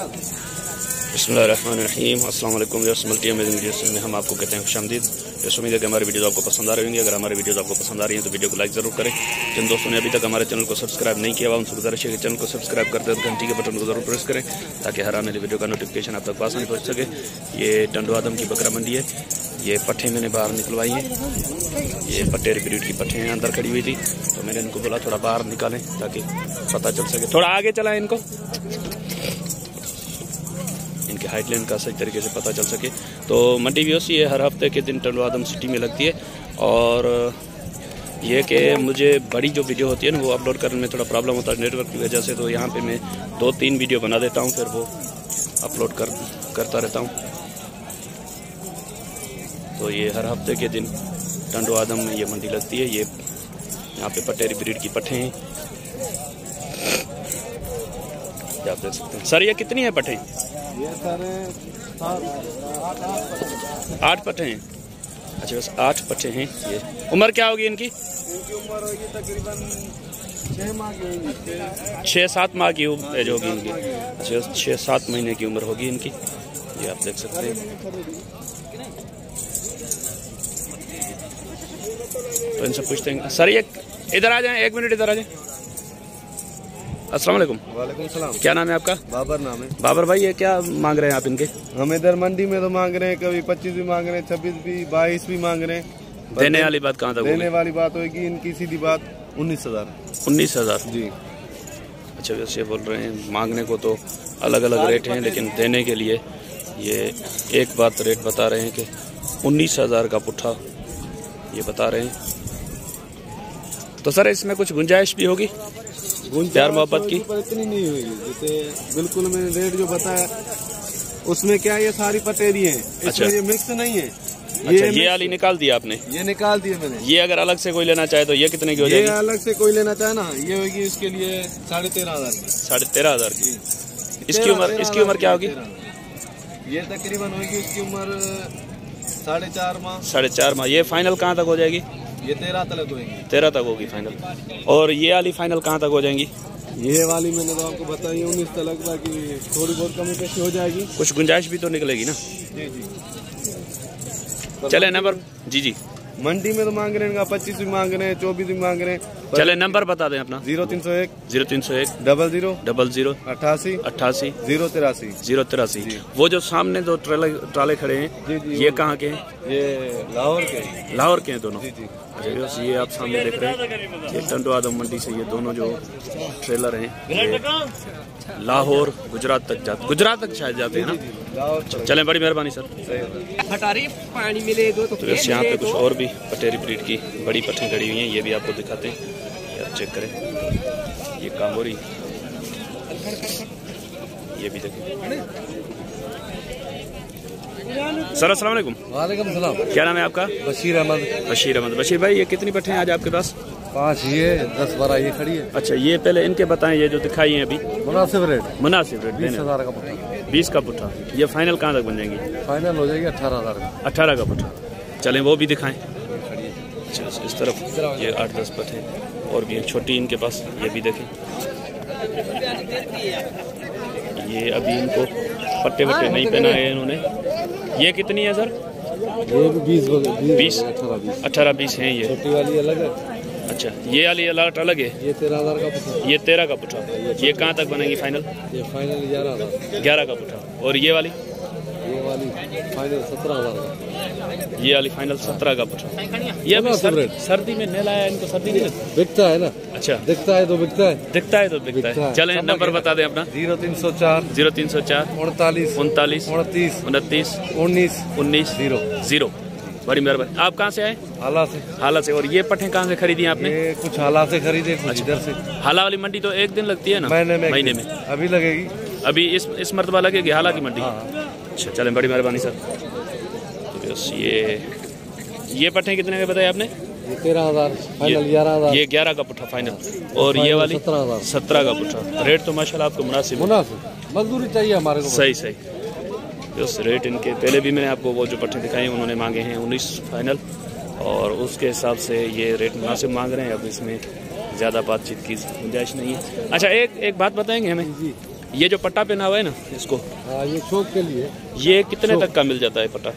बिस्मिल्लाहिर्रहमानिर्रहीम। अस्सलाम वालेकुम। मल्टी अमेजिंग वीडियोस में हम आपको कहते हैं खुशामदीद। इस उम्मीद है कि हमारी वीडियोस आपको पसंद आ रही होंगी। अगर हमारी वीडियोस आपको पसंद आ रही हैं तो वीडियो को लाइक जरूर करें। जिन दोस्तों ने अभी तक हमारे चैनल को सब्सक्राइब नहीं किया हुआ उनसे गुजारिश है कि चैनल को सब्सक्राइब करते हैं, घंटी के बटन को जरूर प्रेस करें ताकि हर आने वाली वीडियो का नोटिफिकेशन आप तक आसानी पहुँच सके। ये टंडो आदम की बकरा मंडी है। ये पट्ठे मैंने बाहर निकलवाई हैं। ये पटेरी ब्रीड की पट्ठे हैं, अंदर खड़ी हुई थी तो मैंने इनको बोला थोड़ा बाहर निकालें ताकि पता चल सके। थोड़ा आगे चलाएं इनको, इनके हाइट लाइन का सही तरीके से पता चल सके। तो मंडी व्यूअर्स ये हर हफ्ते के दिन टंडो आदम सिटी में लगती है और ये कि मुझे बड़ी जो वीडियो होती है ना वो अपलोड करने में थोड़ा प्रॉब्लम होता है नेटवर्क की वजह से। तो यहाँ पे मैं 2-3 वीडियो बना देता हूँ, फिर वो अपलोड करता रहता हूँ। तो ये हर हफ्ते के दिन टंडो आदम में ये मंडी लगती है। ये यहाँ पे पटेरी ब्रीड की पट्ठे हैं, आप देख सकते हैं। सर ये कितनी है पट्ठे? ये सर 8 पट्ठे हैं। अच्छा बस 8 पट्ठे हैं। ये उम्र क्या होगी इनकी? इनकी उम्र होगी तकरीबन 6 माह की, 6-7 माह की एज होगी इनकी। अच्छा 6-7 महीने की उम्र होगी इनकी। ये आप देख सकते हैं। तो इनसे पूछते हैं। सर ये इधर आ जाएं, 1 मिनट इधर आ जाएं। अस्सलाम वालेकुम। वालेकुम सलाम। क्या नाम है आपका? बाबर नाम है। बाबर भाई ये क्या मांग रहे हैं आप इनके? हम इधर मंडी में तो मांग रहे हैं, कभी 25 भी मांग रहे हैं, 26 भी, 22 भी मांग रहे हैं। देने वाली बात कहाँ तक? देने वाली बात होगी इनकी सीधी बात 19,000। 19,000 जी। अच्छा वैसे बोल रहे हैं मांगने को तो अलग अलग रेट हैं, लेकिन देने के लिए ये एक बात रेट बता रहे हैं कि 19,000 का पुट्ठा ये बता रहे हैं। तो सर इसमें कुछ गुंजाइश भी होगी प्यार मोहब्बत की? पर इतनी नहीं होगी, जैसे बिल्कुल मैंने रेट जो बताया उसमें क्या ये सारी पटेरी है। अच्छा ये मिक्स नहीं है। अच्छा ये वाली निकाल दिया आपने? ये निकाल दिए मैंने। ये अगर अलग से कोई लेना चाहे तो ये कितने की हो जाएगी? ये अलग से कोई लेना चाहे ना ये होगी इसके लिए 13,500 की। 13,500 की। इसकी उम्र क्या होगी? ये तकरीबन होगी इसकी उम्र 4.5 माह। 4.5 माह। ये फाइनल कहाँ तक हो जाएगी? ये 13 तक होगी। 13 तक होगी फाइनल। और ये वाली फाइनल कहाँ तक हो जाएंगी? ये वाली मैंने तो आपको बताई 19 तक, बाकी थोड़ी बहुत कमी पेशी हो जाएगी। कुछ गुंजाइश भी तो निकलेगी ना? जी जी। चले नंबर जी जी। मंडी में तो मांग रहे हैं 25 भी मांग रहे हैं, 24 भी मांग रहे हैं। चले नंबर बता दें अपना। 0301 0301 00 00 88 88 083 083। वो जो सामने दो ट्राले खड़े हैं जी जी, ये कहाँ के हैं? ये लाहौर के। लाहौर के हैं दोनों? जी जी। अच्छा ये आप सामने देख रहे हैं ये टंडो आदम मंडी से ये दोनों जो ट्रेलर हैं लाहौर गुजरात तक शायद जाते हैं ना? चलें, बड़ी मेहरबानी सर। पानी मिले दो तो यहाँ पे कुछ और भी पटेरी ब्रीड की बड़ी पट्ठें खड़ी हुई हैं, ये भी आपको दिखाते हैं। ये आप चेक करें, ये कामोरी, ये भी देखें। सर अस्सलाम वालेकुम। वालेकुम सलाम। क्या नाम है आपका? बशीर अहमद। बशीर अहमद। बशीर भाई ये कितनी पट्ठें हैं आज आपके पास? 5 ये 10-12 ये खड़ी है। अच्छा ये पहले इनके बताएं, ये जो दिखाई हैं अभी मुनासिब रेट 20,000 का पुट्ठा। 20 का पुट्ठा। ये फाइनल कहाँ तक बन जाएंगी? फाइनल हो जाएगी 18,000 का। 18 का पुट्ठा। चलें वो भी दिखाएं। अच्छा इस तरफ ये 8-10 पट्ठे और भी छोटी इनके पास, ये भी देखें। ये अभी इनको पट्टे वट्टे नहीं पहनाए इन्होंने। ये कितनी है सर? ये भी 20 18-20 हैं ये। छोटी वाली अलग है। अच्छा ये वाली अलग है। ये 13,000 का पुट्ठा। ये 13 का पुट्ठा। ये कहाँ तक बनेगी फाइनल? ये फाइनल 11,000। 11 का पुट्ठा। और ये वाली फाइनल 17,000 का। ये वाली फाइनल 17 का पुट्ठा। ये अभी सर्दी में नहीं लाया इनको, सर्दी नहीं लगती? बिकता है ना। अच्छा दिखता है तो बिकता है। दिखता है तो बिकता है। चलें नंबर बता दें अपना। 0304 0304 39 39 29 29 19 19 0। बड़ी मेहरबानी। आप कहाँ से आए? हाला से। और ये पट्ठे कहाँ से खरीदी आपने? ये कुछ हाला से खरीदे, कुछ इधर से। हाला वाली मंडी तो एक दिन लगती है ना? महीने में। अभी लगेगी। अभी इस मरतबा लगेगी हाला की मंडी? अच्छा चलें, बड़ी मेहरबानी सर। तो बस ये पट्टे कितने के बताए आपने? ये 13,000 फाइनल, 11,000। ये 11 का पुट्ठा फाइनल। और ये वाली 17 का पुट्ठा। रेट तो माशाल्लाह आपको मुनासिब मजदूरी चाहिए हमारे को। सही। उस रेट इनके पहले भी मैंने आपको वो जो पट्टे दिखाए उन्होंने मांगे हैं 19 फाइनल, और उसके हिसाब से ये रेट मुनासिब मांग रहे हैं। अब इसमें ज़्यादा बातचीत की गुंजाइश नहीं है। अच्छा एक बात बताएंगे हमें? ये जो पट्टा पहना हुआ है ना इसको, हाँ ये शौक के लिए। ये कितने तक का मिल जाता है पट्टा?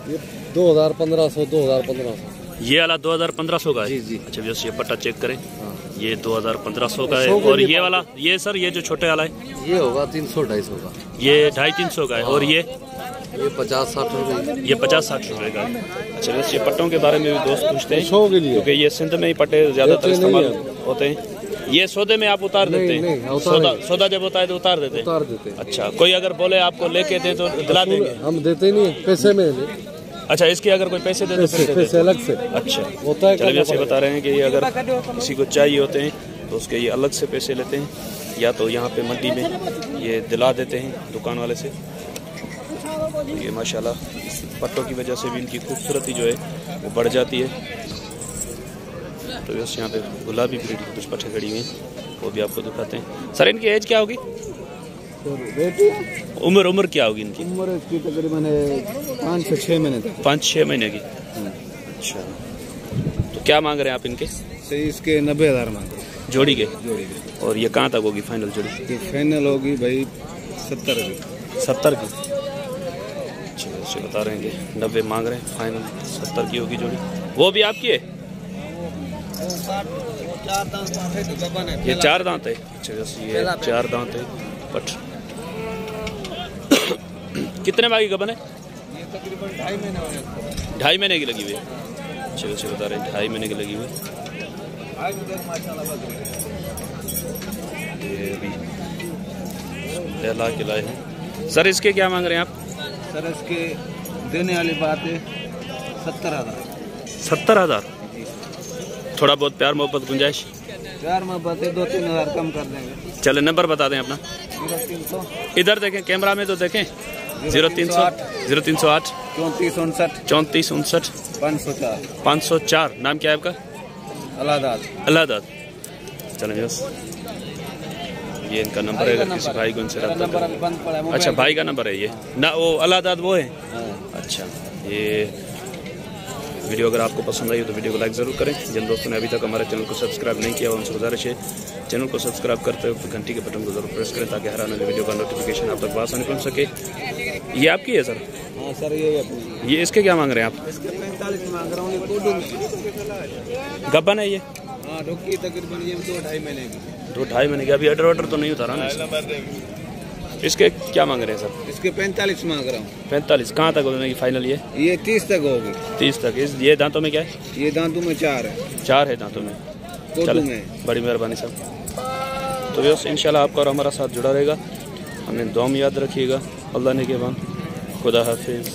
ये 2500 2500। ये वाला 2500 का है? जी जी। अच्छा जैसे ये पट्टा चेक करें, हाँ। ये 2500 का है। और ये वाला, ये सर ये जो छोटे वाला है ये होगा 300-250 का। ये 250-300 का है। और ये 50-60 रुपए। ये 50-60 रुपए का है। अच्छा वैसे ये पट्टों के बारे में भी दोस्त पूछते हैं, शो के लिए, क्योंकि ये सिंध में ही पट्टे ज्यादातर इस्तेमाल होते हैं। ये सौदे में आप उतार देते हैं? सौदा जब होता है तो उतार देते हैं। अच्छा, कोई अगर बोले आपको लेके दे तो दिला देंगे? हम देते नहीं, पैसे में। अच्छा, इसके अगर कोई पैसे दे तो पैसे अलग से। अच्छा होता है। चलिए जैसे बता रहे हैं कि ये अगर किसी को चाहिए होते हैं तो उसके ये अलग से पैसे लेते हैं, या तो यहाँ पे मंडी में ये दिला देते हैं दुकान वाले से। ये माशाल्लाह पट्टों की वजह से भी इनकी खूबसूरती जो है वो बढ़ जाती है। तो बस यहाँ पे गुलाबी ब्रीड की कुछ पट्टे खड़ी हुई हैं, वो भी आपको दिखाते हैं। सर इनकी एज क्या होगी? उम्र क्या होगी इनकी? उम्र इसकी तकरीबन 5 से 6 महीने तक। 5-6 महीने की। अच्छा, तो क्या मांग रहे हैं आप इनके? सही इसके 90,000 मांग रहे जोड़ी के। जोड़ी के। और ये कहाँ तक होगी फाइनल जोड़ी? ये फाइनल होगी भाई 70 की। 70 की। अच्छा वैसे बता रहे हैं कि 90 मांग रहे हैं, फाइनल 70 की होगी जोड़ी। वो भी आपकी है? ये 4 दांत है। अच्छा जैसे ये 4 दांत है बट कितने माह की गबन है? ये तकरीबन 2.5 महीने हो गए। 2.5 महीने की लगी हुई है। अच्छा वैसे बता रहे हैं 2.5 महीने की लगी हुई है। ये अभी लहला के लाए हैं। सर इसके क्या मांग रहे हैं आप? सर इसके देने वाली बात है 70,000। 70,000? थोड़ा बहुत प्यार मोहब्बत गुंजाइश? प्यार मोहब्बत 2-3 हज़ार कम कर देंगे। चले नंबर बता दें अपना। 0300 इधर देखें, कैमरा में तो देखें। 0308 3459 3459 504। नाम क्या है आपका? अल्लाहदाद। चलें बस ये इनका नंबर है, अगर किसी भाई को इनसे रब्ता करें। अच्छा भाई का नंबर है ये ना, वो अल्लाहदाद वो है। अच्छा, ये वीडियो अगर आपको पसंद आई तो वीडियो को लाइक ज़रूर करें। जिन दोस्तों ने अभी तक हमारे चैनल को सब्सक्राइब नहीं किया उनसे गुजारिश है चैनल को सब्सक्राइब करते हुए घंटी के बटन को जरूर प्रेस करें, ताकि हर आने वाली वीडियो का नोटिफिकेशन आप तक आसानी पहुंच सके। ये आपकी है सर? हाँ सर ये अपनी। ये इसके क्या मांग रहे हैं आप? इसके 45 मांग रहा हूँ। गब्बन है ये? हाँ रुकी तकरीबन ये 2-2.5 महीने की। 2-2.5 महीने की। अभी ऑर्डर तो नहीं उतारा ना? इसके क्या मांग रहे हैं सर? इसके 45 मांग रहा हूँ। 45? कहाँ तक होने की फाइनल? ये 30 तक होगी। 30 तक। ये दांतों में क्या है? ये दांतों में 4 है। 4 है दांतों में। चलो बड़ी मेहरबानी साहब। तो बस इंशाल्लाह आपका और हमारा साथ जुड़ा रहेगा। हमें दुआ में याद रखिएगा। अल्लाह ने के बाद। खुदा हाफिज़।